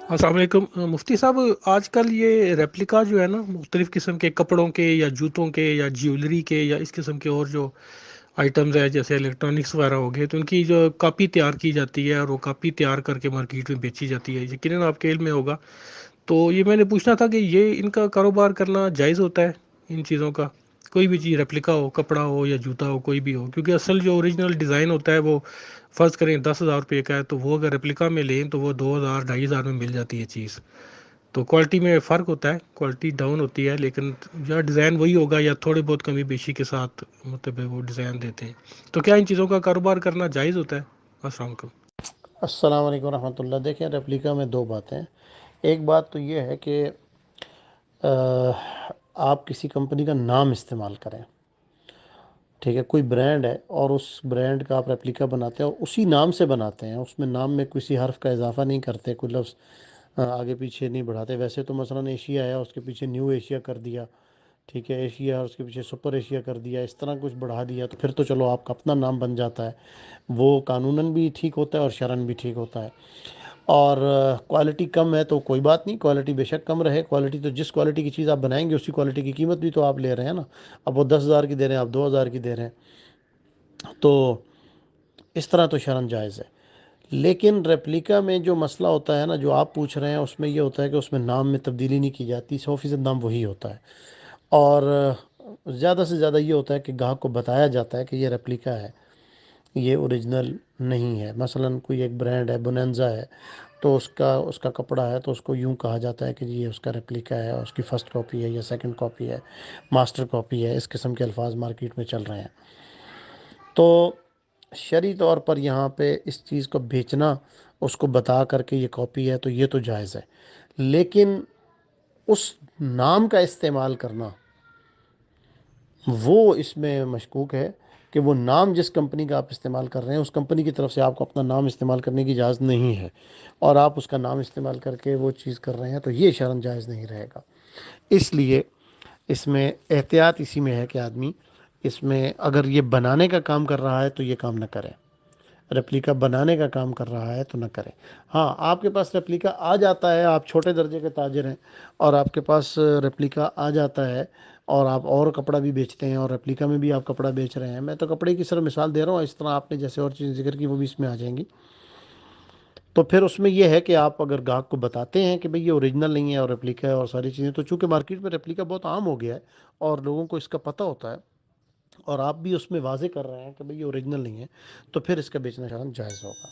अस्सलाम वालेकुम मुफ्ती साहब, आजकल ये रेप्लिका जो है ना, मुख्तलिफ़ किस्म के कपड़ों के या जूतों के या ज्वेलरी के या इस किस्म के और जो आइटम्स है जैसे इलेक्ट्रॉनिक्स वगैरह हो गए, तो उनकी जो कॉपी तैयार की जाती है और वो कॉपी तैयार करके मार्केट में बेची जाती है, यकीनन आपके इल्म में होगा। तो ये मैंने पूछना था कि ये इनका कारोबार करना जायज़ होता है, इन चीज़ों का? कोई भी चीज़ रेप्लिका हो, कपड़ा हो या जूता हो, कोई भी हो, क्योंकि असल जो ओरिजिनल डिज़ाइन होता है वो फ़र्ज़ करें 10,000 रुपये का है, तो वो अगर रेप्लिका में लें तो वो 2,000 2,500 में मिल जाती है चीज़। तो क्वालिटी में फ़र्क होता है, क्वालिटी डाउन होती है, लेकिन या डिज़ाइन वही होगा या थोड़े बहुत कमी बेशी के साथ मतलब वो डिज़ाइन देते हैं। तो क्या इन चीज़ों का कारोबार करना जायज़ होता है? अस्सलाम वालेकुम। अस्सलाम वालेकुम रहमतुल्लाह। देखें, रेप्लिका में दो बातें हैं। एक बात तो ये है कि आप किसी कंपनी का नाम इस्तेमाल करें। ठीक है, कोई ब्रांड है और उस ब्रांड का आप रेप्लिका बनाते हैं और उसी नाम से बनाते हैं, उसमें नाम में किसी हर्फ का इजाफा नहीं करते, कोई लफ्ज़ आगे पीछे नहीं बढ़ाते। वैसे तो मसलन एशिया है, उसके पीछे न्यू एशिया कर दिया, ठीक है, एशिया और उसके पीछे सुपर एशिया कर दिया, इस तरह कुछ बढ़ा दिया तो फिर तो चलो आपका अपना नाम बन जाता है। वो कानूनन भी ठीक होता है और शरन भी ठीक होता है। और क्वालिटी कम है तो कोई बात नहीं, क्वालिटी बेशक कम रहे। क्वालिटी तो जिस क्वालिटी की चीज़ आप बनाएंगे उसी क्वालिटी की कीमत भी तो आप ले रहे हैं ना। अब वो 10,000 की दे रहे हैं, आप 2,000 की दे रहे हैं, तो इस तरह तो शरन जायज़ है। लेकिन रेप्लिका में जो मसला होता है ना, जो आप पूछ रहे हैं, उसमें ये होता है कि उसमें नाम में तब्दीली नहीं की जाती, 100% नाम वही होता है। और ज़्यादा से ज़्यादा ये होता है कि ग्राहक को बताया जाता है कि ये रेप्लिका है, ये ओरिजिनल नहीं है। मसलन कोई एक ब्रांड है, बोनेंजा है, तो उसका उसका कपड़ा है तो उसको यूँ कहा जाता है कि जी ये उसका रेप्लिका है, उसकी फ़र्स्ट कॉपी है या सेकंड कॉपी है, मास्टर कॉपी है। इस किस्म के अल्फाज मार्केट में चल रहे हैं। तो शरई तौर पर यहाँ पे इस चीज़ को बेचना, उसको बता करके ये कॉपी है, तो ये तो जायज़ है। लेकिन उस नाम का इस्तेमाल करना, वो इसमें मशकूक है कि वो नाम जिस कंपनी का आप इस्तेमाल कर रहे हैं, उस कंपनी की तरफ से आपको अपना नाम इस्तेमाल करने की इजाज़त नहीं है, और आप उसका नाम इस्तेमाल करके वो चीज़ कर रहे हैं, तो ये शरन जायज़ नहीं रहेगा। इसलिए इसमें एहतियात इसी में है कि आदमी इसमें अगर ये बनाने का काम कर रहा है तो ये काम न करे। रेप्लिका बनाने का काम कर रहा है तो न करें। हाँ, आपके पास रेप्लिका आ जाता है, आप छोटे दर्जे के ताजिर हैं और आपके पास रेप्लिका आ जाता है और आप और कपड़ा भी बेचते हैं और रेप्लिका में भी आप कपड़ा बेच रहे हैं। मैं तो कपड़े की सिर्फ मिसाल दे रहा हूँ, इस तरह आपने जैसे और चीज़ जिक्र की वो भी इसमें आ जाएंगी। तो फिर उसमें यह है कि आप अगर ग्राहक को बताते हैं कि भाई ये ओरिजिनल नहीं है और रेप्लिका है और सारी चीज़ें, तो चूँकि मार्केट में रेप्लिका बहुत आम हो गया है और लोगों को इसका पता होता है और आप भी उसमें वाज़े कर रहे हैं कि भाई ये ओरिजिनल नहीं है, तो फिर इसका बेचना शायद जायज़ होगा।